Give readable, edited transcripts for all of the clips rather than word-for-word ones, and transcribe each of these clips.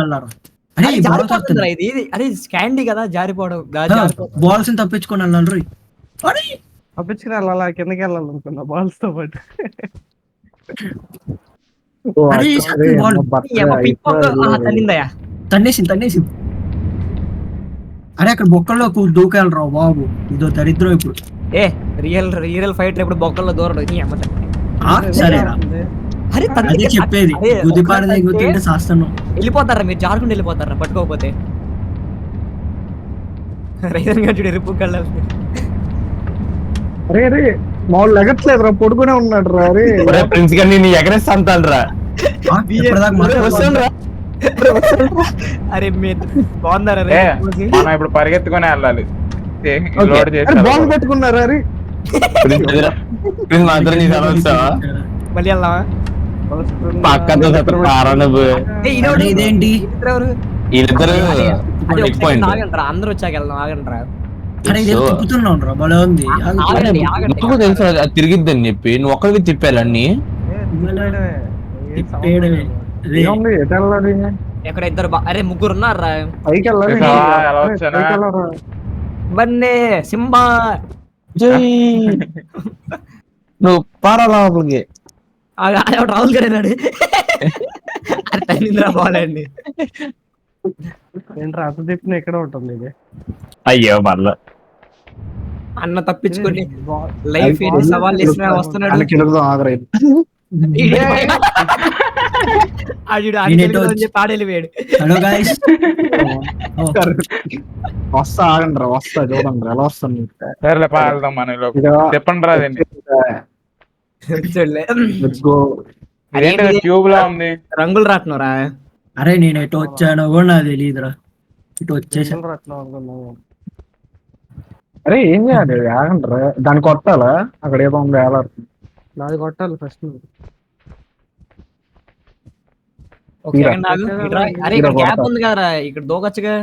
వెళ్ళారు. అరే అది ఈ బాల్స్ జారిపోతుందిరా వస్తున్నాయి. ఇది అరే స్కాండీ కదా జారిపోవడం జారిపోతుంది. బాల్స్ తప్పించుకొని వెళ్ళాలి రోయ్. అరే తప్పించుకుని వెళ్ళాలా కిందకి వెళ్ళాలనుకున్నా బాల్స్ తో పాటు. అరే బాల్ తన్నిందయ్యా తన్నేసింది. అరే అక్కడ బొక్కల్లో దూకాలరా బాబు, ఇదో దరిద్రం ఇప్పుడు. ఏ రియల్ ఫైటర్ ఎప్పుడు బొక్కల్లో దూరడు సరేరా అరే అదే చెప్పేది, గుదిపారది గుర్తుంటే శాస్త్రం. వెళ్ళిపోతారా మీరు, జారుకుంటూ వెళ్ళిపోతారా పట్టుకోకపోతే. రైతన్ గంటుడు ఎరుపు కళ్ళాలి. అరే అరే మామూలు లెగట్లేదు రా, పొడుగునే ఉన్నాడు రా. అరే ప్రిన్స్ గారిని నీ ఎగరేస్తా అంటాను రా. అరే మీరు బాగున్నారా మనం ఇప్పుడు పరిగెత్తుకునే వెళ్ళాలి. లోడ్ చేసి బాల్ పెట్టుకున్నారా? అరే ప్రిన్స్ మాత్రం నీ వస్తావా మళ్ళీ వెళ్దామా? పక్కతో ఇదేంటి వీళ్ళిద్దరు అందరూ వచ్చాక వెళ్దాం. ఆగండిరా అరే ఇదే తిప్పుతున్నాం రా, భలే ఉంది. ఎందుకు తెలుసు అది తిరిగిద్దని చెప్పి నువ్వు ఒక్కడికి తిప్పాలి అన్ని. ఎక్కడ ఇద్దరు అరే ముగ్గురు ఉన్నారా? పైకి వెళ్ళాలి. ఎలా వచ్చానా? బన్నే సింబా నువ్వు పారా లోపలికి. రాహుల్ గారు అన్నాడు. అది తన్నిందిరా బాలండి. ఏంట్రా అత తిప్పిన ఎక్కడ ఉంటుంది ఇది? అయ్యో మళ్ళా అన్న తప్పించుకొని లైఫ్ సవాల్ వస్తున్నాడు. పాడేలిపోయాడు. హలో గైస్, వస్తా ఆగండి రా, వస్తా చూడండి ఎలా వస్తాను. సరేలే పాడదాం మనలో. చెప్పండి రా అదేంటి ట్యూబ్ లా ఉంది. రంగులు రాట్నరా? అరే నేను ఎటు వచ్చానో కూడా నాకు తెలియదురా, ఇటు వచ్చేసా. అరే ఏం చేయాలి? ఆగండి రా, దాన్ని కొట్టాలా? అక్కడ ఏదో ఉంది వేలాడు, నాది కొట్టాలి ఫస్ట్. అరే ఇక్కడ గ్యాప్ ఉంది కదరా, ఇక్కడ దూకొచ్చుగా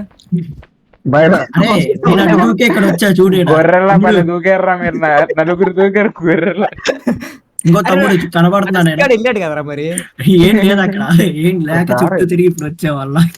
బయట. అరే నేను అడుగుకే ఇక్కడ వచ్చా చూడు. గొర్రెల్లా పల్లె దూకారా మీరు, నలుగురు దూకారు గొర్రెల్లా. ఇంకో తమ్ముడు కనబడుతున్నా నేను. వెళ్ళాడు కదరా మరి. ఏం లేదు అక్కడ, ఏం లేక చుట్టూ తిరిగి ఇప్పుడు వచ్చే వాళ్ళ.